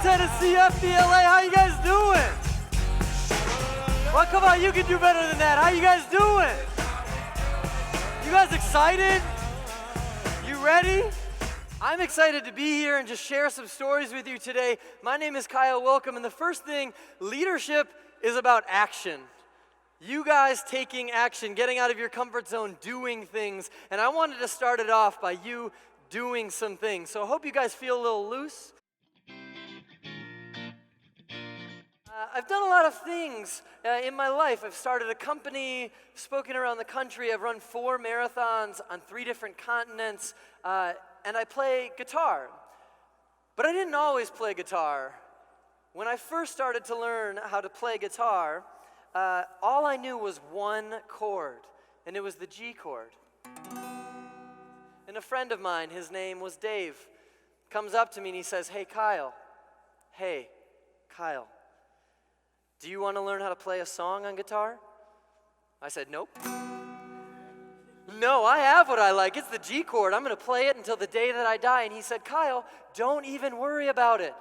Tennessee, FBLA. How you guys doing? Well, come on, you can do better than that. How you guys doing? You guys excited? You ready? I'm excited to be here and just share some stories with you today. My name is Kyle Willkom, and the first thing, leadership is about action. You guys taking action, getting out of your comfort zone, doing things. And I wanted to start it off by you doing some things. So I hope you guys feel a little loose. I've done a lot of things in my life. I've started a company, spoken around the country. I've run 4 marathons on 3 different continents, and I play guitar. But I didn't always play guitar. When I first started to learn how to play guitar, all I knew was one chord, and it was the G chord. And a friend of mine, his name was Dave, comes up to me and he says, Hey, Kyle, do you want to learn how to play a song on guitar? I said, nope. No, I have what I like. It's the G chord. I'm going to play it until the day that I die. And he said, Kyle, don't even worry about it,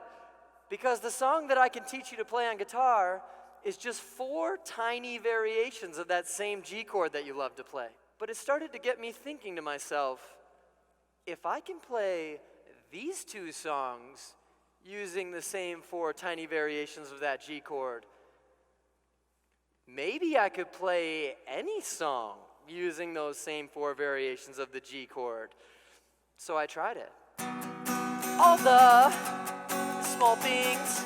because the song that I can teach you to play on guitar is just 4 tiny variations of that same G chord that you love to play. But it started to get me thinking to myself, if I can play these 2 songs using the same 4 tiny variations of that G chord, maybe I could play any song using those same 4 variations of the G chord. So I tried it. All the small things,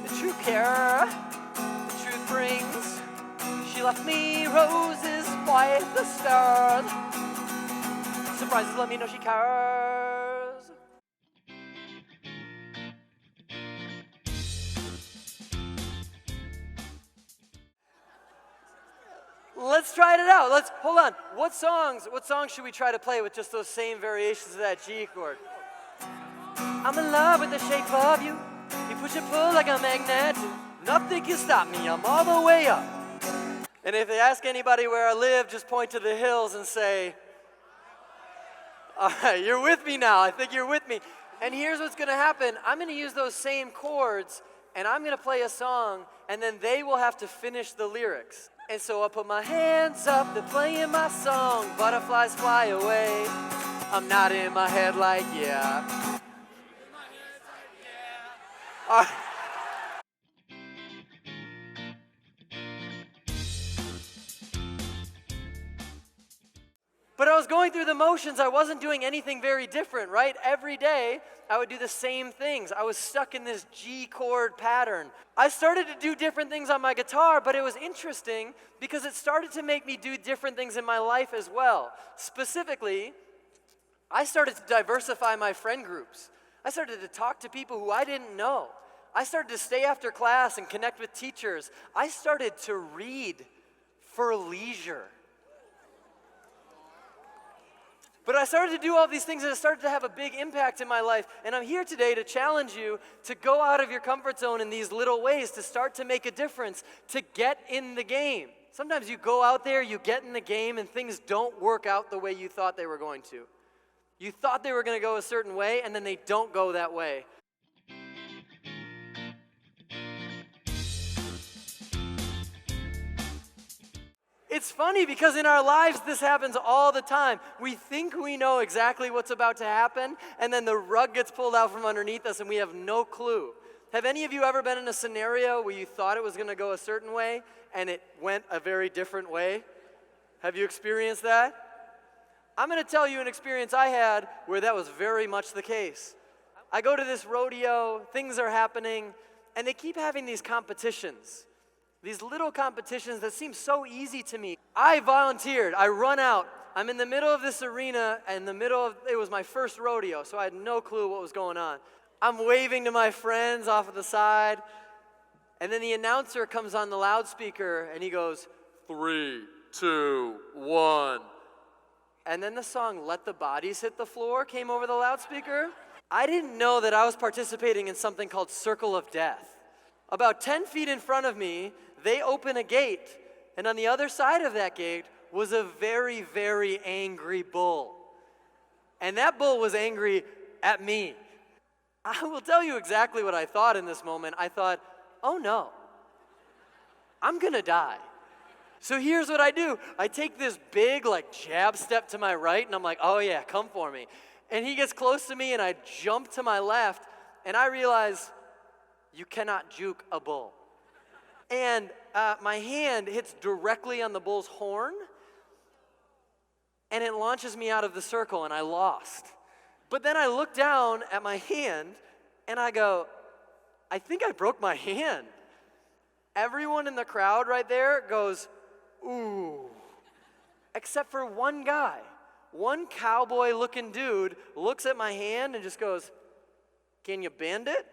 the true care, the truth brings. She left me roses, quite the stars. Surprises let me know she cares. Let's try it out. Hold on. What songs should we try to play with just those same variations of that G chord? I'm in love with the shape of you. You push and pull like a magnet. Nothing can stop me. I'm all the way up. And if they ask anybody where I live, just point to the hills and say, all right, you're with me now. I think you're with me. And here's what's going to happen. I'm going to use those same chords, and I'm going to play a song, and then they will have to finish the lyrics. And so I put my hands up, they're playing my song, butterflies fly away. I'm nodding my head like, yeah. All right. But I was going through the motions. I wasn't doing anything very different, right? Every day, I would do the same things. I was stuck in this G chord pattern. I started to do different things on my guitar, but it was interesting because it started to make me do different things in my life as well. Specifically, I started to diversify my friend groups. I started to talk to people who I didn't know. I started to stay after class and connect with teachers. I started to read for leisure. But I started to do all these things, and it started to have a big impact in my life. And I'm here today to challenge you to go out of your comfort zone in these little ways, to start to make a difference, to get in the game. Sometimes you go out there, you get in the game, and things don't work out the way you thought they were going to. You thought they were going to go a certain way, and then they don't go that way. It's funny because in our lives, this happens all the time. We think we know exactly what's about to happen, and then the rug gets pulled out from underneath us, and we have no clue. Have any of you ever been in a scenario where you thought it was going to go a certain way, and it went a very different way? Have you experienced that? I'm going to tell you an experience I had where that was very much the case. I go to this rodeo, things are happening, and they keep having these competitions. These little competitions that seem so easy to me. I volunteered. I run out. I'm in the middle of this arena, and it was my first rodeo, so I had no clue what was going on. I'm waving to my friends off of the side, and then the announcer comes on the loudspeaker, and he goes, 3, 2, 1. And then the song, Let the Bodies Hit the Floor, came over the loudspeaker. I didn't know that I was participating in something called Circle of Death. About 10 feet in front of me, they open a gate, and on the other side of that gate was a very, very angry bull. And that bull was angry at me. I will tell you exactly what I thought in this moment. I thought, oh no, I'm gonna die. So here's what I do. I take this big jab step to my right, and I'm like, oh yeah, come for me. And he gets close to me, and I jump to my left, and I realize you cannot juke a bull. And my hand hits directly on the bull's horn, and it launches me out of the circle, and I lost. But then I look down at my hand, and I go, I think I broke my hand. Everyone in the crowd right there goes, ooh, except for one guy. One cowboy-looking dude looks at my hand and just goes, can you bend it?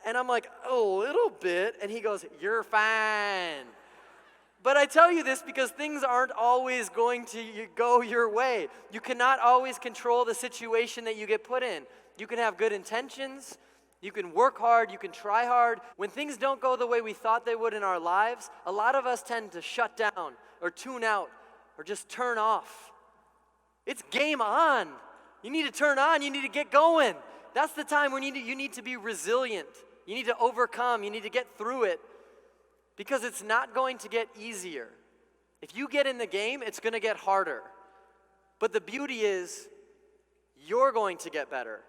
And I'm like, a little bit. And he goes, you're fine. But I tell you this because things aren't always going to go your way. You cannot always control the situation that you get put in. You can have good intentions. You can work hard. You can try hard. When things don't go the way we thought they would in our lives, a lot of us tend to shut down or tune out or just turn off. It's game on. You need to turn on. You need to get going. That's the time when you need to be resilient. You need to overcome. You need to get through it. Because it's not going to get easier. If you get in the game, it's going to get harder. But the beauty is, you're going to get better.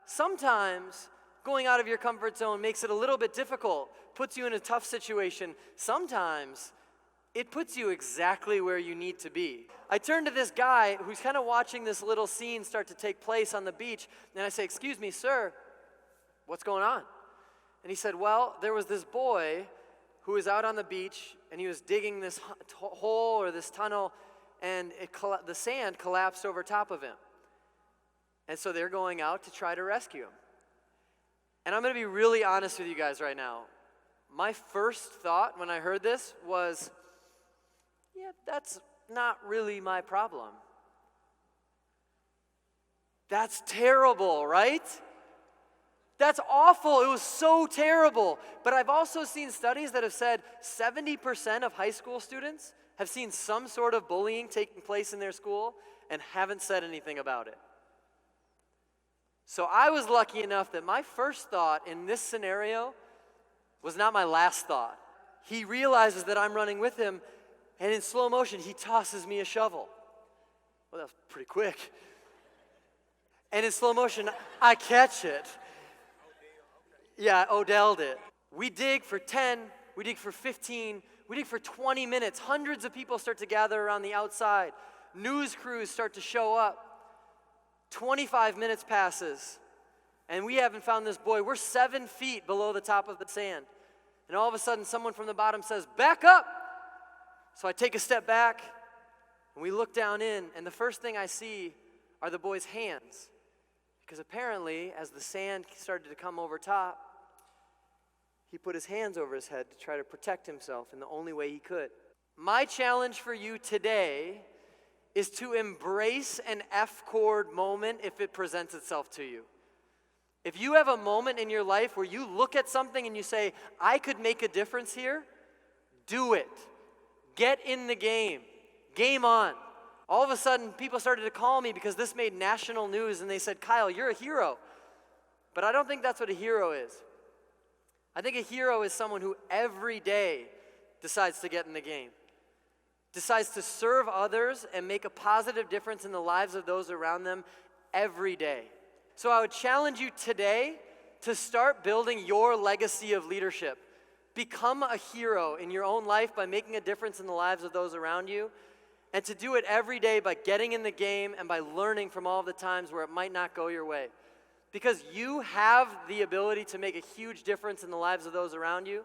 Sometimes going out of your comfort zone makes it a little bit difficult, puts you in a tough situation. Sometimes it puts you exactly where you need to be. I turn to this guy who's kind of watching this little scene start to take place on the beach, and I say, excuse me, sir, what's going on? And he said, well, there was this boy who was out on the beach, and he was digging this hole or this tunnel, and the sand collapsed over top of him. And so they're going out to try to rescue him. And I'm going to be really honest with you guys right now. My first thought when I heard this was, yeah, that's not really my problem. That's terrible, right? That's awful. It was so terrible. But I've also seen studies that have said 70% of high school students have seen some sort of bullying taking place in their school and haven't said anything about it. So I was lucky enough that my first thought in this scenario was not my last thought. He realizes that I'm running with him, and in slow motion, he tosses me a shovel. Well, that was pretty quick. And in slow motion, I catch it. Yeah, Odell'd it. We dig for 10, we dig for 15, we dig for 20 minutes. Hundreds of people start to gather around the outside. News crews start to show up. 25 minutes passes, and we haven't found this boy. We're 7 feet below the top of the sand. And all of a sudden, someone from the bottom says, back up! So I take a step back, and we look down in, and the first thing I see are the boy's hands. Because apparently, as the sand started to come over top, he put his hands over his head to try to protect himself in the only way he could. My challenge for you today is to embrace an F-chord moment if it presents itself to you. If you have a moment in your life where you look at something and you say, I could make a difference here, do it. Get in the game. Game on. All of a sudden, people started to call me because this made national news, and they said, Kyle, you're a hero. But I don't think that's what a hero is. I think a hero is someone who every day decides to get in the game, decides to serve others and make a positive difference in the lives of those around them every day. So I would challenge you today to start building your legacy of leadership. Become a hero in your own life by making a difference in the lives of those around you, and to do it every day by getting in the game and by learning from all the times where it might not go your way. Because you have the ability to make a huge difference in the lives of those around you,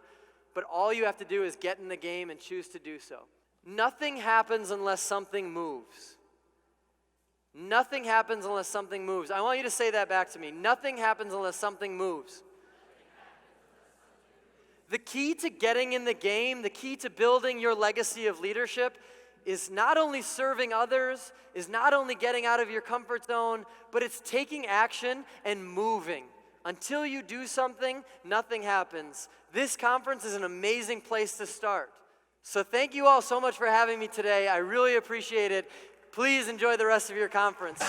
but all you have to do is get in the game and choose to do so. Nothing happens unless something moves. Nothing happens unless something moves. I want you to say that back to me. Nothing happens unless something moves. The key to getting in the game, the key to building your legacy of leadership is not only serving others, is not only getting out of your comfort zone, but it's taking action and moving. Until you do something, nothing happens. This conference is an amazing place to start. So thank you all so much for having me today. I really appreciate it. Please enjoy the rest of your conference.